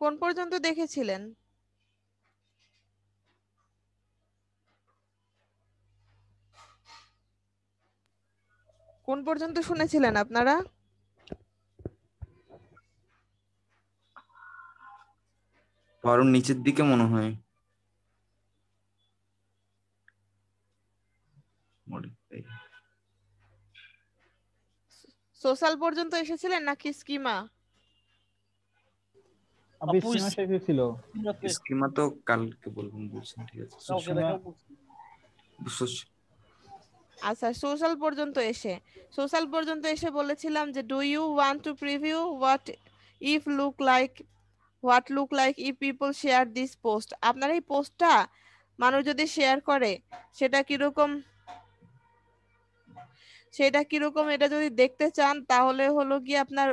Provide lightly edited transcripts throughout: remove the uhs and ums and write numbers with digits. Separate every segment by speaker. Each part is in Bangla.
Speaker 1: কোন পর্যন্ত দেখেছিলেন? কোন পর্যন্ত শুনেছিলেন আপনারা?
Speaker 2: আরো নিচের দিকে মনে হয়।
Speaker 1: সোশ্যাল পর্যন্ত এসেছিলেন নাকি স্কিমা?
Speaker 3: আপু স্কিমা শেষ হয়েছিল।
Speaker 2: স্কিমা তো কালকে বলবেন বলছেন, ঠিক আছে।
Speaker 1: আচ্ছা, সোশ্যাল পর্যন্ত এসে বলেছিলাম যে do you want to preview if look like what look like if people share this post. আপনার এই পোস্টটা মানুষ যদি শেয়ার করে সেটা কিরকম এটা যদি দেখতে চান, তাহলে হলো গিয়ে আপনার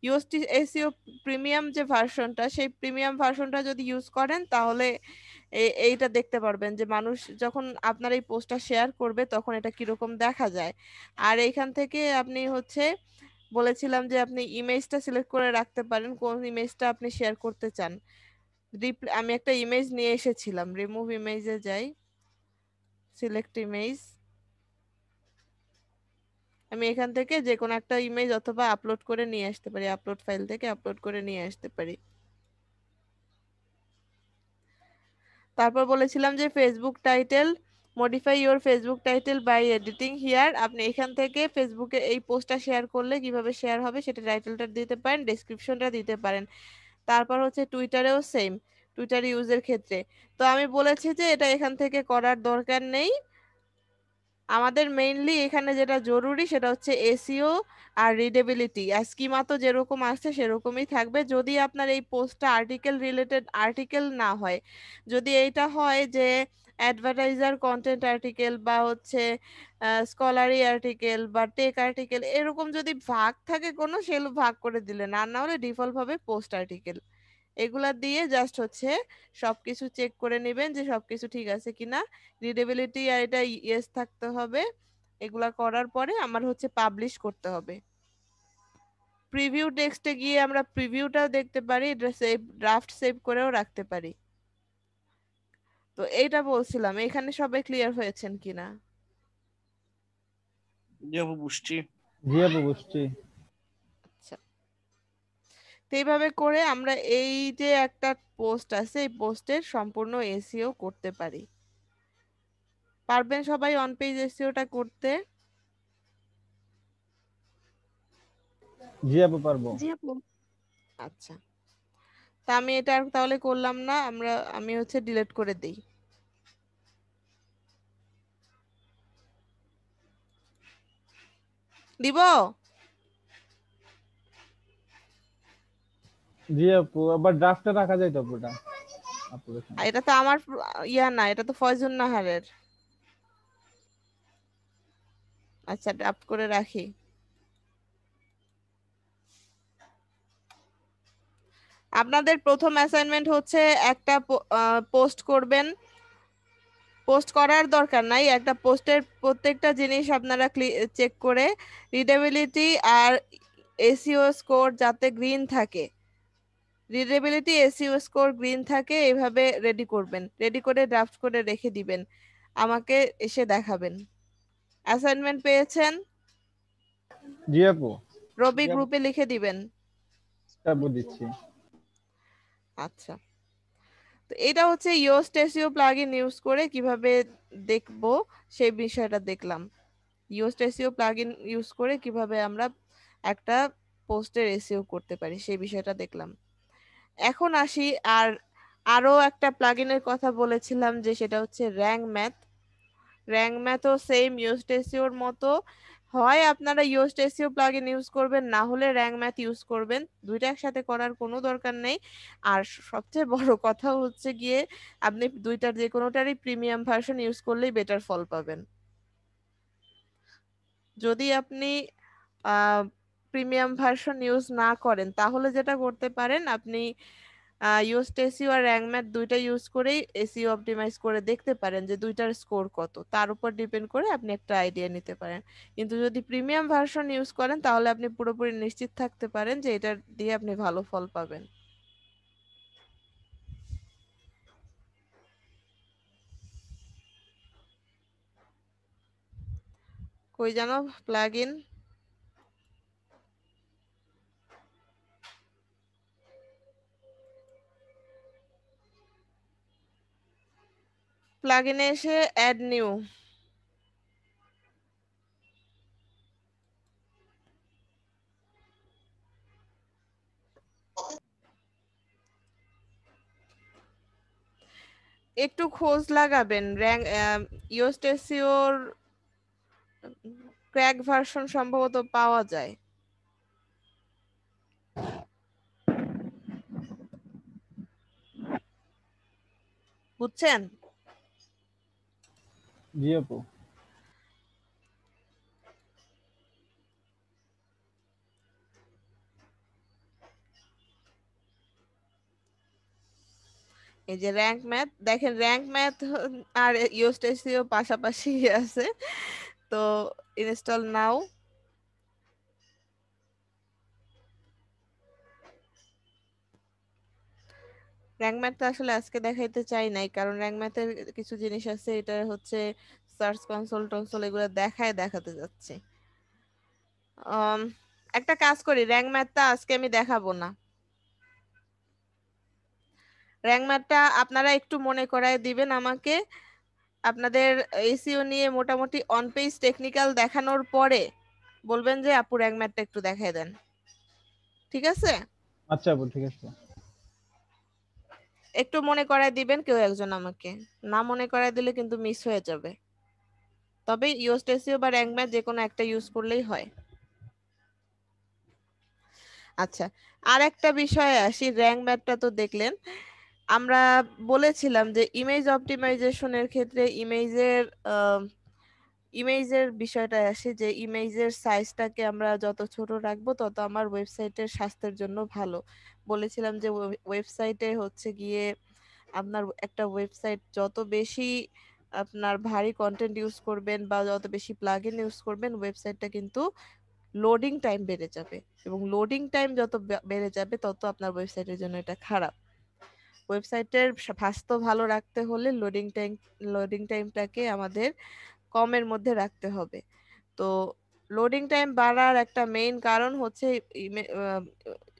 Speaker 1: ইউএসটি এসইও প্রিমিয়াম যে ভার্সনটা, সেই প্রিমিয়াম ভার্সনটা যদি ইউজ করেন তাহলে এইটা দেখতে পারবেন যে মানুষ যখন আপনার এই পোস্টটা শেয়ার করবে তখন এটা কিরকম দেখা যায়। আর এইখান থেকে আপনি বলেছিলাম যে আপনি ইমেজটা সিলেক্ট করে রাখতে পারেন কোন ইমেজটা আপনি শেয়ার করতে চান। আমি একটা ইমেজ নিয়ে এসেছিলাম, রিমুভ ইমেজে যাই, সিলেক্ট ইমেজ। আমি এখান থেকে যে কোনো একটা ইমেজ অথবা আপলোড করে নিয়ে আসতে পারি, আপলোড ফাইল থেকে আপলোড করে নিয়ে আসতে পারি। তারপর বলেছিলাম যে Facebook title, modify your Facebook title by editing here. আপনি এখান থেকে ফেসবুকে এই পোস্টটা শেয়ার করলে কিভাবে শেয়ার হবে সেটা টাইটেলটা দিতে পারেন, ডেসক্রিপশনটা দিতে পারেন। তারপর টুইটারেও সেম, টুইটার ইউজের ক্ষেত্রে। তো আমি বলেছি যে এটা এখান থেকে করার দরকার নেই। আমাদের মেইনলি এখানে যেটা জরুরি সেটা হচ্ছে এসইও আর রিডেবিলিটি। আর স্কিমা তো যেরকম আসছে সেরকমই থাকবে। যদি আপনার এই পোস্টটা আর্টিকেল রিলেটেড আর্টিকেল না হয়, যদি এইটা হয় যে অ্যাডভার্টাইজার কন্টেন্ট আর্টিকেল বা স্কলারি আর্টিকেল বা টেক আর্টিকেল, এরকম যদি ভাগ থাকে কোনো, সেগুলো ভাগ করে দিলেন। আর না হলে ডিফল্ট ভাবে পোস্ট আর্টিকেল, এগুলা দিয়ে জাস্ট সবকিছু চেক করে নেবেন যে সবকিছু ঠিক আছে কিনা। রিডেবিলিটি আর এটা ইয়েস থাকতে হবে। এগুলা করার পরে আমার পাবলিশ করতে হবে। প্রিভিউ টেক্সটে গিয়ে আমরা প্রিভিউটাও দেখতে পারি, ড্রাফট সেভ করেও রাখতে পারি। তো এইটা বলছিলাম, এখানে সবাই ক্লিয়ার হয়েছেন কিনা?
Speaker 4: জি আপু বুঝছি।
Speaker 1: আচ্ছা, তো এইভাবে করে আমরা এই যে একটা পোস্ট আছে, এই পোস্টের সম্পূর্ণ এসইও করতে পারি। পারবেন সবাই অন পেজ এসইওটা করতে?
Speaker 3: জি আপু পারবো।
Speaker 5: জি আপু।
Speaker 1: আচ্ছা, তা আমি এটা আর তাহলে করলাম না, আমি ডিলিট করে দেই। দিব?
Speaker 3: জি আপু, আবার ড্রাফটে রাখা যায় তো পুরোটা
Speaker 1: এটা তো আমার ইয়া না, এটা তো ফয়জুন নাহারের। আচ্ছা, ড্রাফট করে রাখি। আপনাদের প্রথম অ্যাসাইনমেন্ট একটা পোস্ট করবেন। পোস্ট করার দরকার নাই, একটা পোস্টের প্রত্যেকটা জিনিস আপনারা চেক করে রিডেবিলিটি আর এসইও স্কোর যাতে গ্রিন থাকে, রিডেবিলিটি এসইও স্কোর গ্রিন থাকে এইভাবে রেডি করবেন। রেডি করে ড্রাফট করে রেখে দিবেন, আমাকে এসে দেখাবেন। অ্যাসাইনমেন্ট পেয়েছেন?
Speaker 3: জি আপু।
Speaker 1: রবি গ্রুপে লিখে দিবেন।
Speaker 3: আপু দিচ্ছি।
Speaker 1: আচ্ছা, তো এটা ইয়োস্ট এসইও প্লাগইন ইউজ করে কিভাবে দেখবো সেই বিষয়টা দেখলাম। ইয়োস্ট এসইও প্লাগইন ইউজ করে কিভাবে আমরা একটা পোস্টের এসইও করতে পারি সেই বিষয়টা দেখলাম। এখন আসি, আরো একটা প্লাগইনের কথা বলেছিলাম যে সেটা র্যাঙ্ক ম্যাথ। র্যাঙ্ক ম্যাথও সেম ইয়োস্ট এসইওর মতো। হয় আপনারা ইয়োস্ট এসইও প্লাগইন ইউজ করবেন, না হলে র্যাঙ্ক ম্যাথ ইউজ করবেন। দুইটা একসাথে করার কোনো দরকার নেই। আর সবচেয়ে বড় কথা গিয়ে আপনি দুইটার যে কোনোটারই প্রিমিয়াম ভার্সন ইউজ করলেই বেটার ফল পাবেন। যদি আপনি প্রিমিয়াম ভার্সন ইউজ না করেন তাহলে যেটা করতে পারেন, আপনি ইয়োস্ট এসইও আর র্যাঙ্ক ম্যাথ দুইটা ইউজ করেই এসইও অপটিমাইজ করে দেখতে পারেন যে দুইটার স্কোর কত, তার উপর ডিপেন্ড করে আপনি একটা আইডিয়া নিতে পারেন। কিন্তু যদি প্রিমিয়াম ভার্সন ইউজ করেন তাহলে আপনি পুরোপুরি নিশ্চিত থাকতে পারেন যে এটা দিয়ে আপনি ভালো ফল পাবেন। কই জানো প্লাগইন? প্লাগইনে এসে অ্যাড নিউ। একটু খোঁজ লাগাবেন, র্যাঙ্ক ইয়োস্ট এসইওর ক্র্যাক ভার্সন সম্ভবত পাওয়া যায়। বুঝছেন?
Speaker 3: জি আপু।
Speaker 1: এই যে র্যাঙ্ক ম্যাথ দেখেন, র্যাঙ্ক ম্যাথ আর ইয়োস্ট এসইও পাশাপাশি আছে, তো ইনস্টল নাও। র্যাঙ্ক ম্যাথটা আসলে আজকে দেখাইতে চাই নাই, কারণ র্যাঙ্ক ম্যাথের কিছু জিনিস আছে, এটা হচ্ছে সার্চ কনসোল টনসোল এগুলো দেখাতে যাচ্ছি। আম, একটা কাজ করি, র্যাঙ্ক ম্যাথটা আজকে আমি দেখাবো না। র্যাঙ্ক ম্যাথটা আপনারা একটু মনে করায় দিবেন আমাকে। আপনাদের এসইও নিয়ে মোটামুটি অন পেজ টেকনিক্যাল দেখানোর পরে বলবেন যে আপু র্যাঙ্ক ম্যাথটা একটু দেখাই দেন, ঠিক আছে?
Speaker 3: আচ্ছা আপু, ঠিক আছে।
Speaker 1: একটু মনে করায় দিবেন কেউ একজন আমাকে, না মনে করায় দিলে কিন্তু মিস হয়ে যাবে। তবে ইয়োস্ট এসইও বা র্যাঙ্ক ম্যাথ যে কোনো একটা ইউজ করলেই হয়। আচ্ছা, আর একটা বিষয়ে আসি, র্যাঙ্ক ম্যাথটা তো দেখলেন। আমরা বলেছিলাম যে ইমেজ অপটিমাইজেশনের ক্ষেত্রে ইমেজের বিষয়টা আসে, যে ইমেজের সাইজটাকে আমরা যত ছোট রাখবো তত আমার ওয়েবসাইটের স্বাস্থ্যের জন্য ভালো। বলেছিলাম যে ওয়েবসাইটে হচ্ছে গিয়ে আপনার একটা ওয়েবসাইট যত বেশি আপনার ভারী কন্টেন্ট ইউজ করবেন বা যত বেশি প্লাগইন ইউজ করবেন, ওয়েবসাইটটা কিন্তু লোডিং টাইম বেড়ে যাবে, এবং লোডিং টাইম যত বেড়ে যাবে তত আপনার ওয়েবসাইটের জন্য এটা খারাপ। ওয়েবসাইটের স্বাস্থ্য ভালো রাখতে হলে লোডিং টাইমটাকে আমাদের কমের মধ্যে রাখতে হবে। তো লোডিং টাইম বাড়ার একটা মেইন কারণ হচ্ছে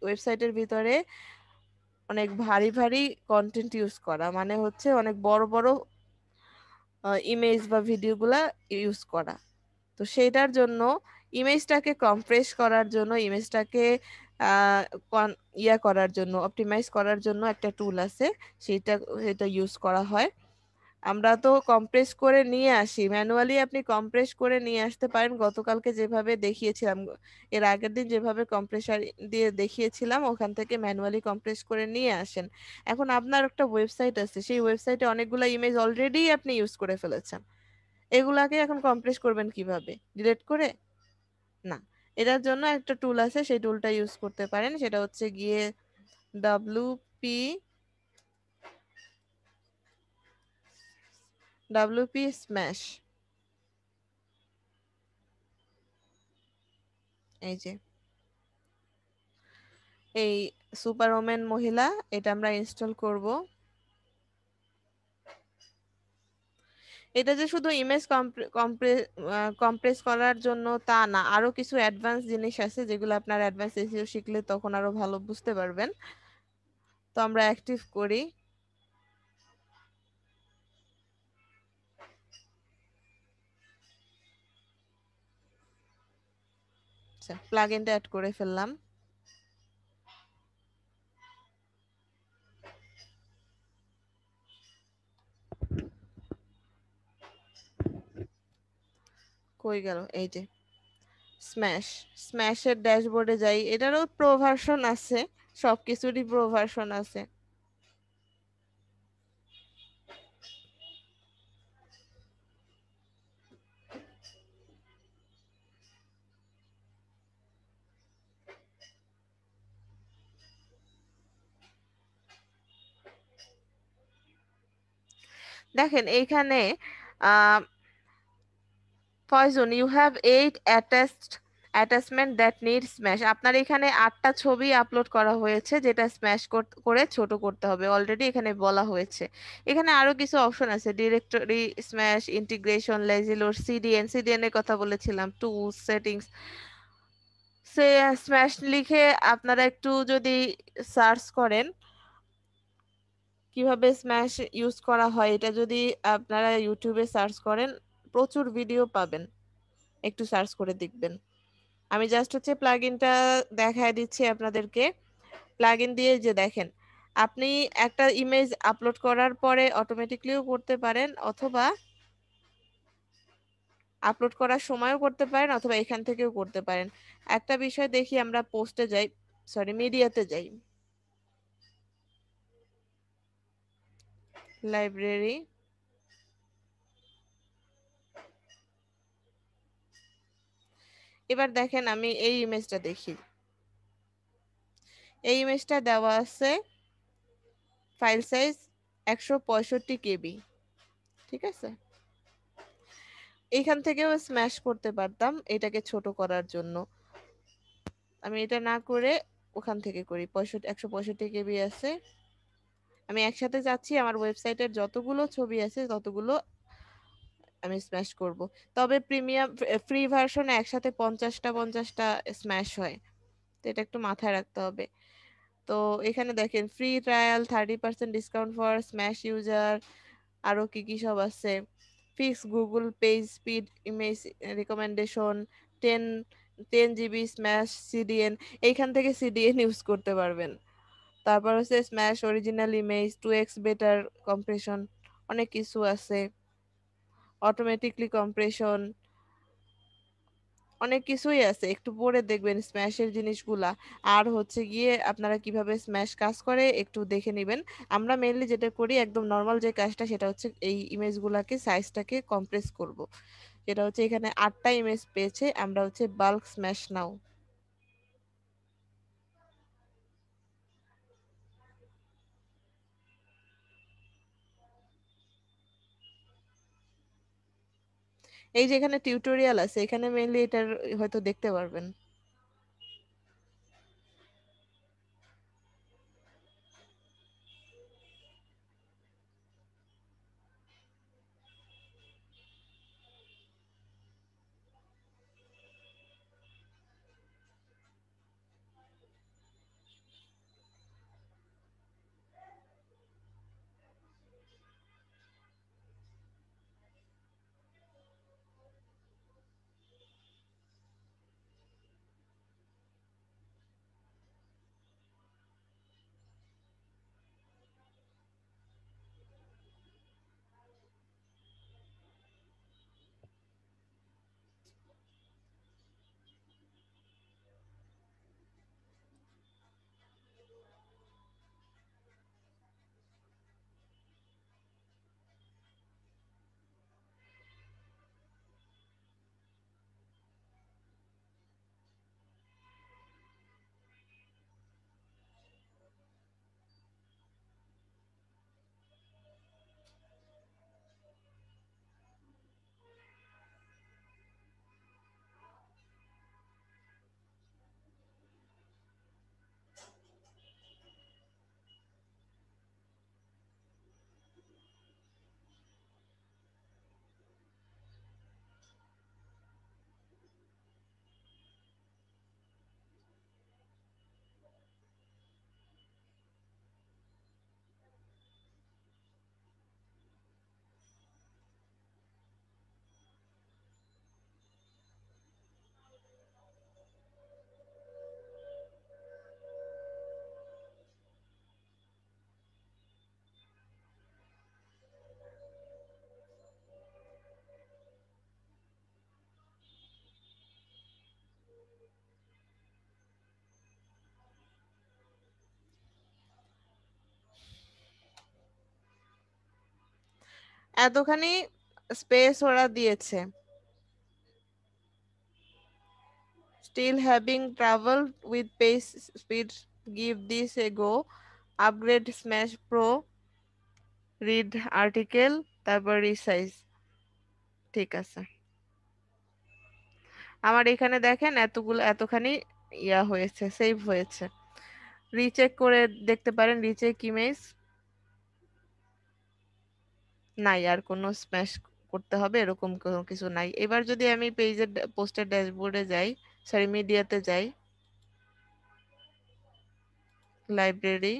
Speaker 1: ওয়েবসাইটের ভিতরে অনেক ভারী ভারী কন্টেন্ট ইউজ করা, মানে হচ্ছে অনেক বড় বড় ইমেজ বা ভিডিওগুলা ইউজ করা। তো সেটার জন্য ইমেজটাকে কম্প্রেস করার জন্য, ইমেজটাকে আহ, করার জন্য, অপটিমাইজ করার জন্য একটা টুল আছে, সেটা এটা ইউজ করা হয়। আমরা তো কম্প্রেস করে নিয়ে আসি ম্যানুয়ালি, আপনি কম্প্রেস করে নিয়ে আসতে পারেন, গতকালকে যেভাবে দেখিয়েছিলাম, এর আগের দিন যেভাবে কম্প্রেসার দিয়ে দেখিয়েছিলাম ওখান থেকে ম্যানুয়ালি কম্প্রেস করে নিয়ে আসেন। এখন আপনার একটা ওয়েবসাইট আছে, সেই ওয়েবসাইটে অনেকগুলো ইমেজ অলরেডি আপনি ইউজ করে ফেলেছেন, এগুলাকে এখন কম্প্রেস করবেন কিভাবে? ডিলিট করে? না, এটার জন্য একটা টুল আছে, সেই টুলটা ইউজ করতে পারেন, সেটা হচ্ছে গিয়ে ডাব্লুপি ডাব্লুপি স্ম্যাশ। এই যে এই সুপার ওমেন মহিলা, এটা আমরা ইনস্টল করব। এটা যে শুধু ইমেজ কম্প্রেস করার জন্য তা না, আরো কিছু অ্যাডভান্স জিনিস আছে যেগুলো আপনার অ্যাডভান্স এসইও শিখলে তখন আরো ভালো বুঝতে পারবেন। তো আমরা অ্যাক্টিভ করি। আচ্ছা, প্লাগইনটা অ্যাড করে ফেললাম। কই গেল? এই যে স্ম্যাশের ড্যাশবোর্ডে যাই, এটারও প্রো ভার্সন আছে, সবকিছুরই প্রো ভার্সন আছে। দেখেন এইখানে Poison, you have 8 attached attachment that need smash. আপনার এখানে 8টা ছবি আপলোড করা হয়েছে, যেটা স্ম্যাশ করে ছোট করতে হবে, অলরেডি এখানে বলা হয়েছে। এখানে আরো কিছু অপশন আছে, directory smash, integration, lazy load, CDN এর কথা বলেছিলাম, টুলস, সেটিংস। সে স্ম্যাশ লিখে আপনারা একটু যদি সার্চ করেন কিভাবে স্ম্যাশ ইউজ করা হয়, এটা যদি আপনারা ইউটিউবে সার্চ করেন প্রচুর ভিডিও পাবেন, একটু সার্চ করে দেখবেন। আমি জাস্ট হচ্ছে প্লাগইনটা দেখায় দিচ্ছি আপনাদেরকে। প্লাগইন দিয়ে যে দেখেন, আপনি একটা ইমেজ আপলোড করার পরে অটোমেটিকলিও করতে পারেন, অথবা আপলোড করার সময়ও করতে পারেন, অথবা এখান থেকেও করতে পারেন। একটা বিষয় দেখি, আমরা পোস্টে যাই, সরি মিডিয়াতে যাই, লাইব্রেরি। এবার দেখেন আমি এই ইমেজটা দেখি, এই ইমেজটা দেওয়া আছে ফাইল সাইজ 165 KB, ঠিক আছে। এইখান থেকেও স্ম্যাশ করতে পারতাম এটাকে ছোট করার জন্য, আমি এটা না করে ওখান থেকে করি। 165 KB আছে, আমি একসাথে যাচ্ছি, আমার ওয়েবসাইটের যতগুলো ছবি আছে ততগুলো আমি স্ম্যাশ করব। তবে প্রিমিয়াম ফ্রি ভার্সনে একসাথে 50টা স্ম্যাশ হয়, তো এটা একটু মাথায় রাখতে হবে। তো এখানে দেখেন free trial, 30% discount for smash user, আরো কি কি সব আছে, fix Google page speed, image recommendation, 10 10 GB smash CDN, এইখান থেকে সিডিএন ইউজ করতে পারবেন। তারপর হচ্ছে smash original image, 2x better compression, অনেক কিছু আছে, অটোমেটিকলি কম্প্রেশন, অনেক কিছুই আছে, একটু পরে দেখবেন স্ম্যাশের জিনিসগুলা। আর হচ্ছে গিয়ে আপনারা কিভাবে স্ম্যাশ কাজ করে একটু দেখে নেবেন। আমরা মেইনলি যেটা করি একদম নর্মাল যে কাজটা, সেটা হচ্ছে এই ইমেজগুলাকে সাইজটাকে কম্প্রেস করব। যেটা হচ্ছে এখানে 8টা ইমেজ পেয়েছে, আমরা হচ্ছে বাল্ক স্ম্যাশ নাও। এই যে এখানে টিউটোরিয়াল আছে, এখানে মেইনলি এটার হয়তো দেখতে পারবেন। এতখানি স্পেস ওরা দিয়েছে, still having trouble with page speed, give this a go, upgrade smash pro, read article, তারপর রিসাইজ। ঠিক আছে, আমার এখানে দেখেন এতখানি ইয়া হয়েছে, সেভ হয়েছে। রিচেক করে দেখতে পারেন, রিচেক ইমেজ, নাই আর কোনো স্ম্যাশ করতে হবে এরকম কোনো কিছু নাই। এবার যদি আমি পেজের পোস্টের ড্যাশবোর্ডে যাই, সরি মিডিয়াতে যাই, লাইব্রেরি,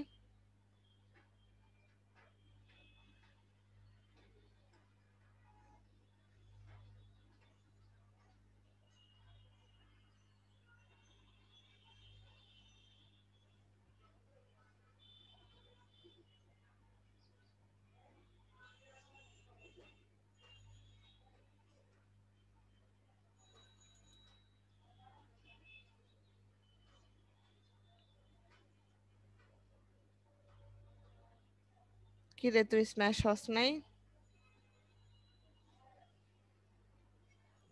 Speaker 1: কি রে তুই স্ম্যাশ হস নাই?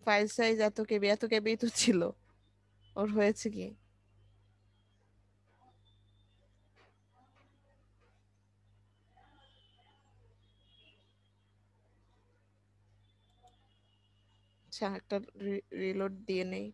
Speaker 1: ফাইল সাইজ এত কেবি তো ছিল, ওর হয়েছে কি? আচ্ছা একটা রিলোড দিয়ে নেই।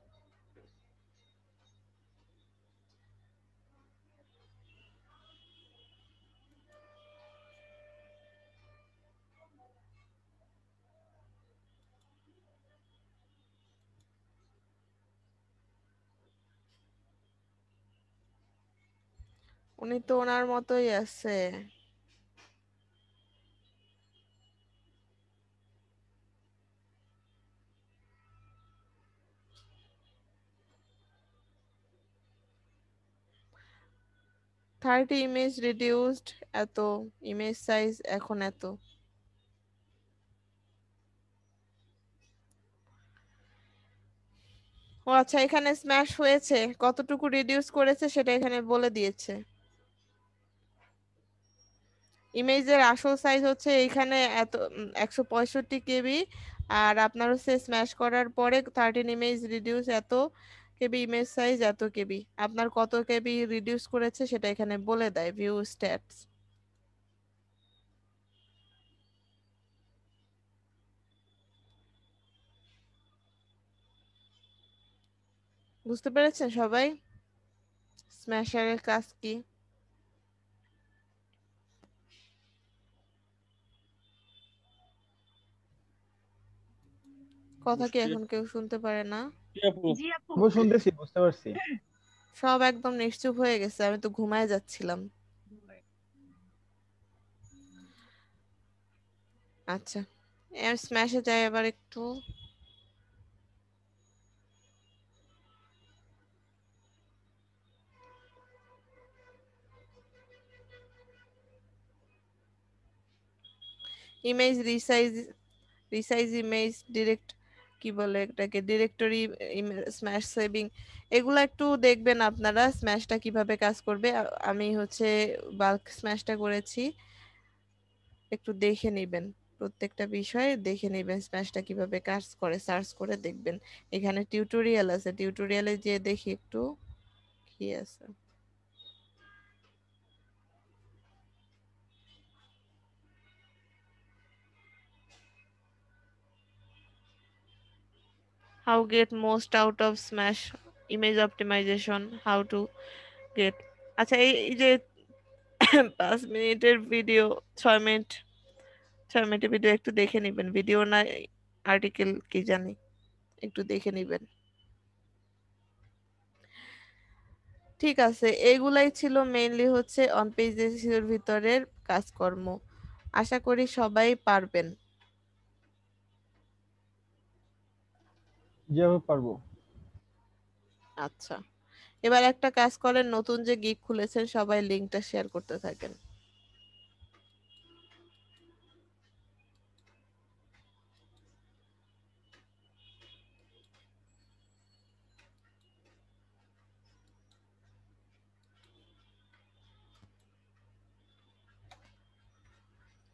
Speaker 1: উনি তো ওনার মতোই আছে। থার্টি ইমেজ রিডিউসড, এত ইমেজ সাইজ এখন এত। ও আচ্ছা, এখানে স্ম্যাশ হয়েছে, কতটুকু রিডিউস করেছে সেটা এখানে বলে দিয়েছে। ইমেজের আসল সাইজ হচ্ছে এইখানে এত 165 কেবি, আর আপনার হচ্ছে স্ম্যাশ করার পরে 13 ইমেজ রিডিউস এত কেবি, ইমেজ সাইজ এত কেবি, আপনার কত কেবি রিডিউস করেছে সেটা এখানে বলে দেয় ভিউ স্ট্যাটস। বুঝতে পেরেছেন সবাই স্ম্যাশারের কাজ কি? কথা কি এখন কেউ শুনতে পারে না?
Speaker 3: ও শুনতেছি, বুঝতে পারছি।
Speaker 1: সব একদম নিশ্চুপ হয়ে গেছে, আমি তো ঘুমায় যাচ্ছিলাম। আচ্ছা, স্ম্যাশে যাই আবার একটু। Image resize, resize image, direct, কি বলে এটাকে, ডিরেক্টরি স্ম্যাশ সেভিং, এগুলো একটু দেখবেন আপনারা স্ম্যাশটা কিভাবে কাজ করবে। আমি হচ্ছে বাল্ক স্ম্যাশটা করেছি, একটু দেখে নেবেন, প্রত্যেকটা বিষয় দেখে নেবেন স্ম্যাশটা কিভাবে কাজ করে, সার্চ করে দেখবেন। এখানে টিউটোরিয়াল আছে, টিউটোরিয়ালে যে দেখি একটু কি আছে। How get most out of Smash image optimization, how to get, আচ্ছা এই যে 5 মিনিটের ভিডিও, 6 মিনিট, 6 মিনিটের ভিডিও একটু দেখে নিবেন, ভিডিও না আর্টিকেল কি জানি, একটু দেখে নিবেন। ঠিক আছে, এগুলাই ছিল মেইনলি হচ্ছে অন পেজ এর ভিতরের কাজকর্ম। আশা করি সবাই পারবেন।
Speaker 3: যেভাবে পারবো।
Speaker 1: আচ্ছা, এবার একটা কাজ করেন, নতুন যে গিগ খুলেছেন সবাই লিংকটা শেয়ার করতে থাকেন।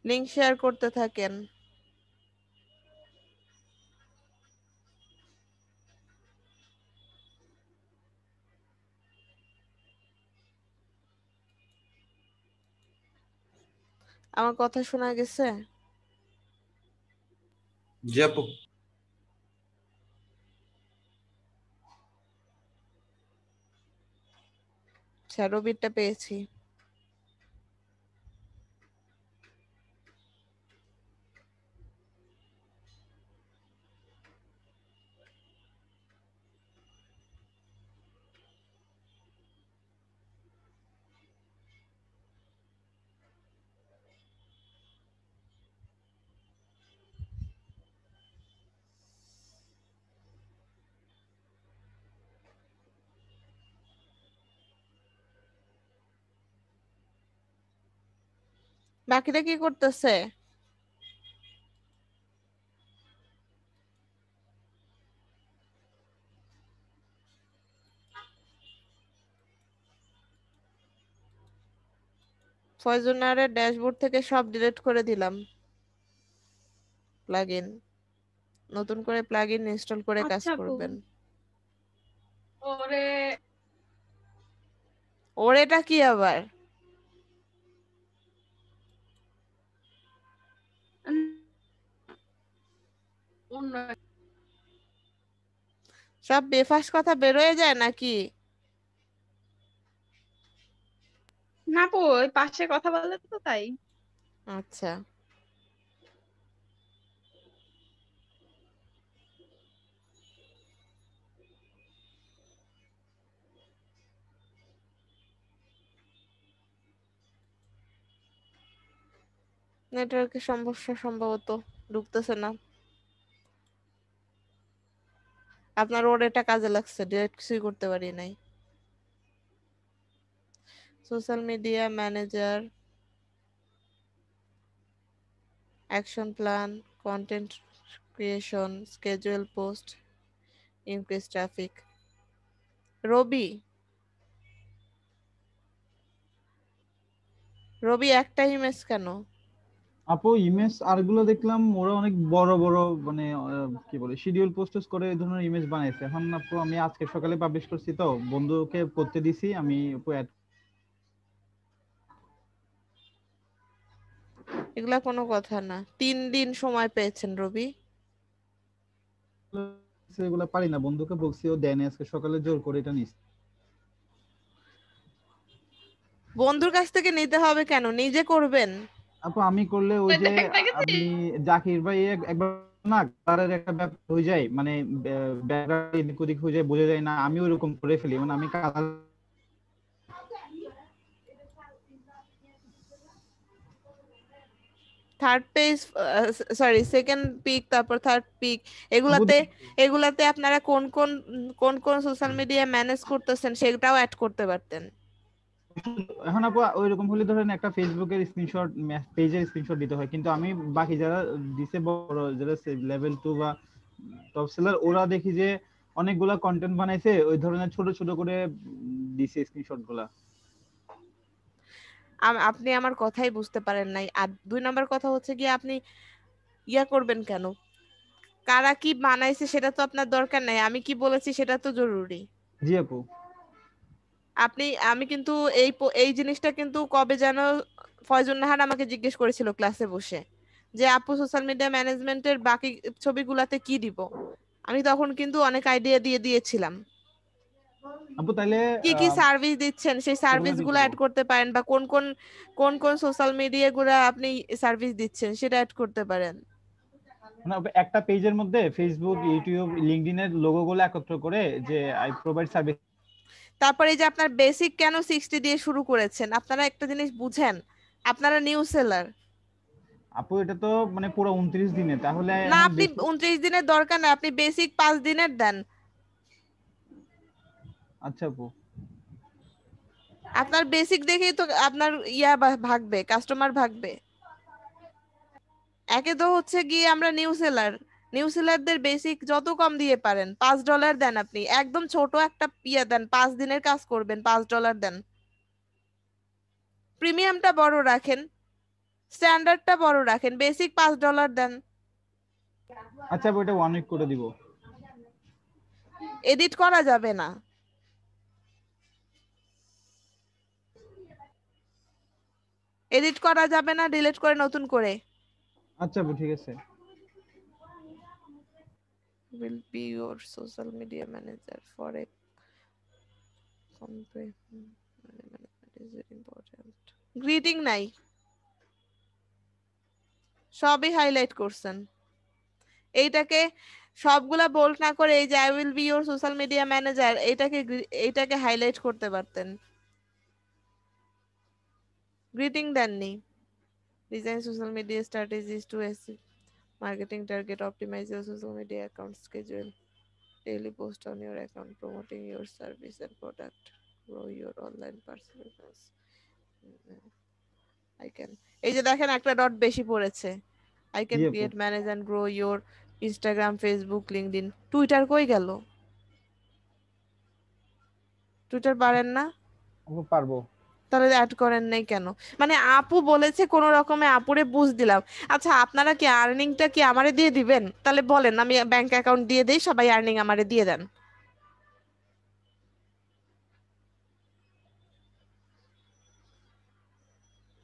Speaker 1: লিংক শেয়ার করতে থাকেন। আমার কথা শোনা গেছে?
Speaker 2: জি আপু।
Speaker 1: আচ্ছা, রবিরটা পেয়েছি। বাকিটা কি করতেছে? ফয়জুনারের ড্যাশবোর্ড থেকে সব ডিলিট করে দিলাম প্লাগইন। নতুন করে প্লাগইন ইনস্টল করে কাজ
Speaker 4: আচ্ছা আপু,
Speaker 1: করবেন।
Speaker 4: ওরে
Speaker 1: ওর এটা কি আবার?
Speaker 4: অন্য
Speaker 1: সব বেফাস কথা বেরোয় যায় নাকি?
Speaker 4: না আপু, ওই পাশে কথা বলে তো তাই।
Speaker 1: আচ্ছা, নেটওয়ার্কের সমস্যা সম্ভবত, ঢুকতেছে না। আপনার ওর এটা কাজে লাগছে, ডিরেক্ট কিছুই করতে পারি নাই। Social media manager, action plan, content creation, schedule post, increase traffic. Rabi, Rabi একটা ইমেজ কেন?
Speaker 3: আপু ইমেজ আরগুলো দেখলাম ওরা অনেক বড় বড় মানে কি বলে শিডিউল পোস্ট করে এই ধরনের ইমেজ বানাইছে। এখন আপু আমি আজকে সকালে পাবলিশ করছি, তো বন্ধুকে করতে দিছি আমি। আপু add
Speaker 1: এগুলা কোনো কথা না। 3 দিন সময় পেয়েছেন রবি।
Speaker 3: করছে, এগুলো পারি না, বন্ধুকে বলছি ও দেয় নাই, আজকে সকালে জোর করে এটা নিছি।
Speaker 1: বন্ধুর কাছ থেকে নিতে হবে কেন? নিজে করবেন।
Speaker 3: আপু আমি করলে ওই যে
Speaker 4: দেখেছি।
Speaker 3: আপনি জাকির ভাই একবার না কালারের একটা ব্যাপার হয়ে যায়, মানে ব্যাকগ্রাউন্ড এদিক ওদিক হয়ে যায়, বোঝা যায় না, আমি ওইরকম করে ফেলি, মানে আমি colour.
Speaker 1: Third page, sorry second pic, তারপর থার্ড পিক, এগুলাতে এগুলাতে আপনারা কোন কোন কোন কোন সোশ্যাল মিডিয়া ম্যানেজ করতেছেন সেটাও অ্যাড করতে পারতেন।
Speaker 3: এখন আপু ওইরকম হলে ধরেন একটা ফেসবুকের স্ক্রিনশট, পেজের স্ক্রিনশট দিতে হয়, কিন্তু আমি বাকি যারা দিছে বড় যারা লেভেল 2 বা টপ সেলার, ওরা দেখি যে অনেকগুলা কন্টেন্ট বানাইছে, ওই ধরনের ছোট ছোট করে দিছে স্ক্রিনশট গুলা।
Speaker 1: আপনি আমার কথাই বুঝতে পারেন নাই। আর 2 নম্বর কথা হচ্ছে কি, আপনি ইয়া করবেন কেন? কারা কি বানাইছে সেটা তো আপনার দরকার নাই, আমি কি বলেছি সেটা তো জরুরি।
Speaker 3: জি আপু।
Speaker 1: আমি কিন্তু এই জিনিসটা কিন্তু কবে যেন ফয়জুন নাহার আমাকে জিজ্ঞেস করেছিল ক্লাসে বসে, যে আপু সোশ্যাল মিডিয়া ম্যানেজমেন্টের বাকি ছবিগুলাতে কি দিব। আমি তখন কিন্তু অনেক আইডিয়া দিয়ে দিয়েছিলাম
Speaker 3: আপু তাইলে
Speaker 1: কি কি সার্ভিস দিচ্ছেন, সেই
Speaker 3: ওগুলা
Speaker 1: সার্ভিস
Speaker 3: দিয়ে
Speaker 1: গুলো
Speaker 3: দিব।
Speaker 1: অ্যাড করতে পারেন, বা কোন কোন কোন কোন সোশ্যাল মিডিয়া গুলা আপনি সার্ভিস দিচ্ছেন সেটা অ্যাড করতে পারেন।
Speaker 3: মানে একটা পেজের মধ্যে ফেসবুক, ইউটিউব, লিঙ্কডইন এর লোগো গুলো একত্র করে যে আই প্রোভাইড সার্ভিস।
Speaker 1: তারপরে এই যে আপনার বেসিক কেন 60 দিয়ে শুরু করেছেন? আপনারা একটা জিনিস বুঝেন, আপনারা নিউ সেলার
Speaker 3: আপু এটা তো মানে পুরো 29 দিনে, তাহলে
Speaker 1: না।
Speaker 3: এখন
Speaker 1: আপনি
Speaker 3: বেশি।
Speaker 1: 29 দিনের দরকার না, আপনি বেসিক 5 দিনের দেন।
Speaker 3: আচ্ছা আপু।
Speaker 1: আপনার বেসিক দেখেই তো আপনার ভাগবে, কাস্টমার ভাগবে। একে তো হচ্ছে গিয়ে আমরা নিউ সেলার, নিউ সেলারদের বেসিক যত কম দিয়ে পারেন $5 দেন। আপনি একদম ছোট একটা দেন, 5 দিনের কাজ করবেন, $5 দেন। প্রিমিয়ামটা বড় রাখেন, স্ট্যান্ডার্ডটা বড় রাখেন, বেসিক $5 দেন।
Speaker 3: আচ্ছা আপু এটা 1 উইক করে দিব।
Speaker 1: এডিট করা যাবে না, এডিট করা যাবে না, ডিলিট করে নতুন করে।
Speaker 3: আচ্ছা আপু ঠিক আছে।
Speaker 1: Will be your social media manager for a company greeting নাই, সবই হাইলাইট করছেন। এইটাকে সবগুলা বোল্ড না করে এই যে I will be your social media manager এইটাকে হাইলাইট করতে পারতেন। গ্রিটিং দেননি। Design social media strategies two marketing target, optimize your social media account, schedule daily post on your account, promoting your service and product, grow your online personal. I can, এই যে দেখেন একটা ডট বেশি পড়েছে। I can
Speaker 3: জি আপু।
Speaker 1: create, manage and grow your Instagram, Facebook, LinkedIn, Twitter কই গেল? টুইটার পারেন না?
Speaker 3: আপু পারবো।
Speaker 1: তাহলে অ্যাড করেন নাই কেন? মানে আপু বলেছে কোন রকমে আপুরে বুঝ দিলাম। আচ্ছা আপনারা কি আর্নিংটা কি আমারে দিয়ে দিবেন? তাহলে বলেন আমি ব্যাংক অ্যাকাউন্ট দিয়ে দেই, সবাই আর্নিং আমারে দিয়ে দেন।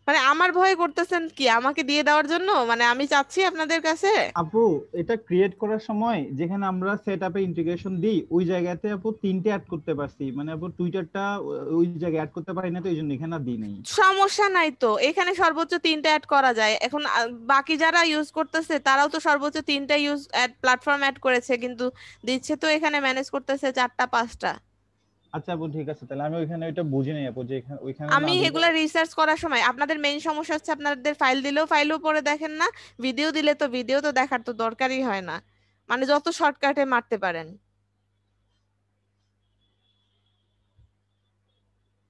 Speaker 1: মানে আমার ভয় করতেছেন কি আমাকে দিয়ে দেওয়ার জন্য? মানে আমি চাচ্ছি আপনাদের কাছে।
Speaker 3: আপু এটা ক্রিয়েট করার সময় যেখানে আমরা সেটআপে ইন্টিগ্রেশন দিই ওই জায়গাতে আপু 3টে অ্যাড করতে পারছি, মানে আপু টুইটারটা ওই জায়গায় অ্যাড করতে পারি না, তো এই জন্য এখানে আর দিই নাই।
Speaker 1: সমস্যা নাই তো, এখানে সর্বোচ্চ 3টা অ্যাড করা যায়। এখন বাকি যারা ইউজ করতেছে তারাও তো সর্বোচ্চ 3টা প্ল্যাটফর্ম অ্যাড করেছে, কিন্তু দিচ্ছে তো এখানে ম্যানেজ করতেছে 4টা 5টা।
Speaker 3: আচ্ছা আপু ঠিক আছে, তাহলে আমি ওইখানে ওইটা বুঝি নাই আপু, যে ওইখানে না
Speaker 1: আমি
Speaker 3: দিলে।
Speaker 1: এগুলা রিসার্চ করার সময় আপনাদের মেইন সমস্যা হচ্ছে আপনাদের ফাইল দিলেও ফাইলও পরে দেখেন না, ভিডিও দিলে তো ভিডিও তো দেখার তো দরকারই হয় না। মানে যত শর্টকাটে মারতে পারেন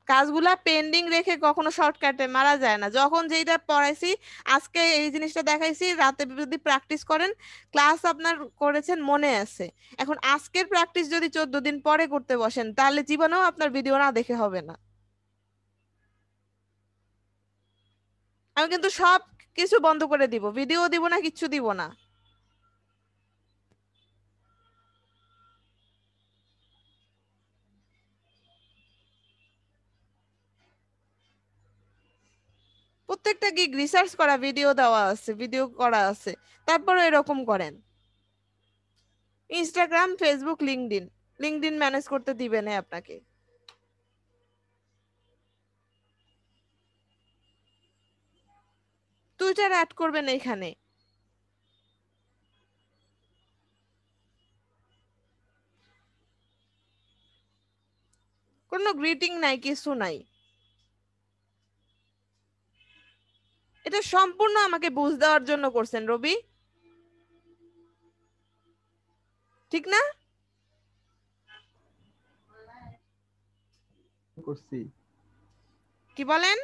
Speaker 1: কাজগুলা পেন্ডিং রেখে কখনো শর্টকাটে মারা যায় না। যখন যেটা পড়াইছি, আজকে এই জিনিসটা দেখাইছি, রাতে যদি প্র্যাকটিস করেন, ক্লাস আপনার করেছেন মনে আছে, এখন আজকের প্র্যাকটিস যদি 14 দিন পরে করতে বসেন তাহলে জীবনেও আপনার ভিডিও না দেখে হবে না। আমি কিন্তু সব কিছু বন্ধ করে দিব, ভিডিও দিব না, কিচ্ছু দিব না। প্রত্যেকটা গিগ রিসার্চ করা, ভিডিও দেওয়া আছে, ভিডিও করা আছে, তারপরে এরকম করেন। Instagram, Facebook, LinkedIn, LinkedIn manage করতে দিবে না আপনাকে। টুইটার অ্যাড করবেন এখানে। কোনো গ্রিটিং নাই, কিছু নাই। এটা সম্পূর্ণ আমাকে বুঝ দেওয়ার জন্য করছেন রবি, ঠিক না?
Speaker 3: করছি।
Speaker 1: কি বলেন?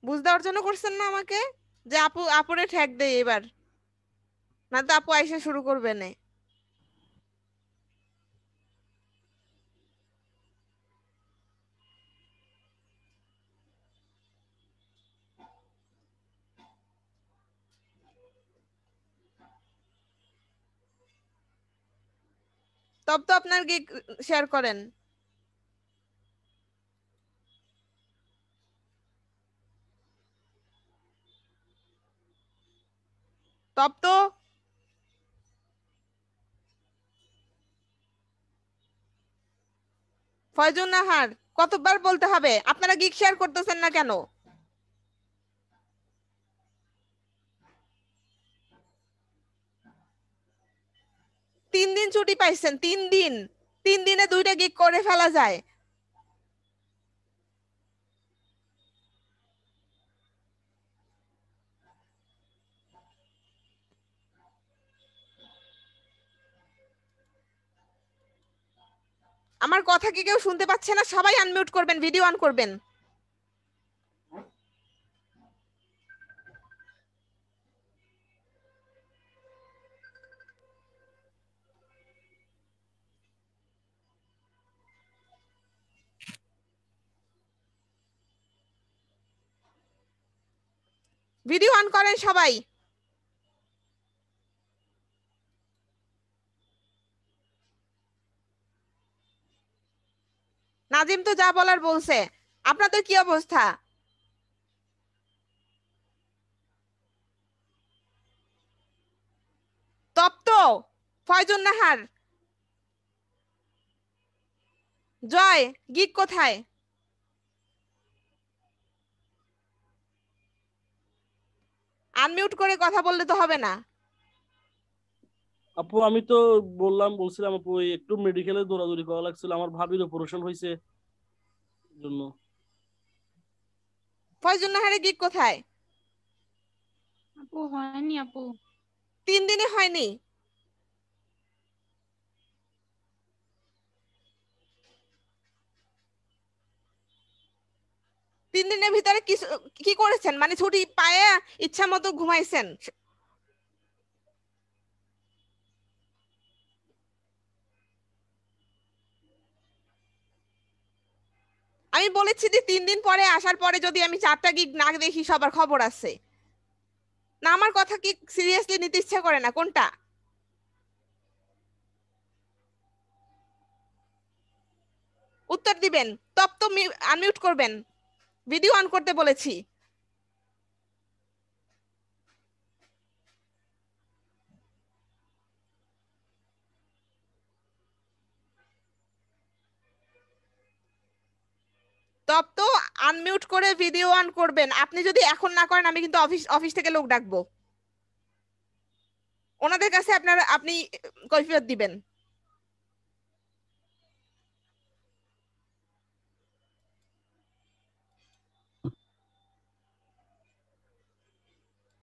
Speaker 1: বুঝ দেওয়ার জন্য করছেন না আমাকে, যে আপু আপুরে ঠ্যাক দেয় এবার, না তো আপু আইসা শুরু করবে না। তব তো আপনার গিগ শেয়ার করেন। তব তো ফয়জুন নাহার, কতবার বলতে হবে? আপনারা গিগ শেয়ার করতেছেন না কেন? 3 দিন ছুটি পাইছেন, 3 দিন, 3 দিনে 2টা গিগ করে ফেলা যায়। আমার কথা কি কেউ শুনতে পাচ্ছে না? সবাই আনমিউট করবেন, ভিডিও অন করবেন। ভিডিও অন করেন সবাই। নাজিম তো যা বলার বলছে, আপনাদের কি অবস্থা? তপ্ত, ফয়জুন নাহার, জয়, গিক কোথায়? আনমিউট করে কথা বললে তো হবে না।
Speaker 5: আপু আমি তো বলছিলাম আপু একটু মেডিকেলে দৌড়াদৌড়ি করা লাগছিল, আমার ভাবির অপারেশন হয়েছে জন্য।
Speaker 1: ফয়জুন নাহারে গিক কোথায়?
Speaker 4: আপু হয়নি আপু।
Speaker 1: 3 দিনে হয়নি? তিন দিনের ভিতরে কি করেছেন? মানে ছুটি পায়ে ইচ্ছা মতো ঘুমাইছেন? আমি বলেছি যে 3 দিন পরে আসার পরে যদি আমি 4টা গিগ না দেখি সবার খবর আছে না। আমার কথা কি সিরিয়াসলি নিতে ইচ্ছা করে না? কোনটা? উত্তর দিবেন। তপ তো আনমিউট করবেন, ভিডিও অন করতে বলেছি। তপ তো আনমিউট করে ভিডিও অন করবেন। আপনি যদি এখন না করেন আমি কিন্তু অফিস থেকে লোক ডাকবো, ওনাদের কাছে আপনি কৈফিয়ত দিবেন।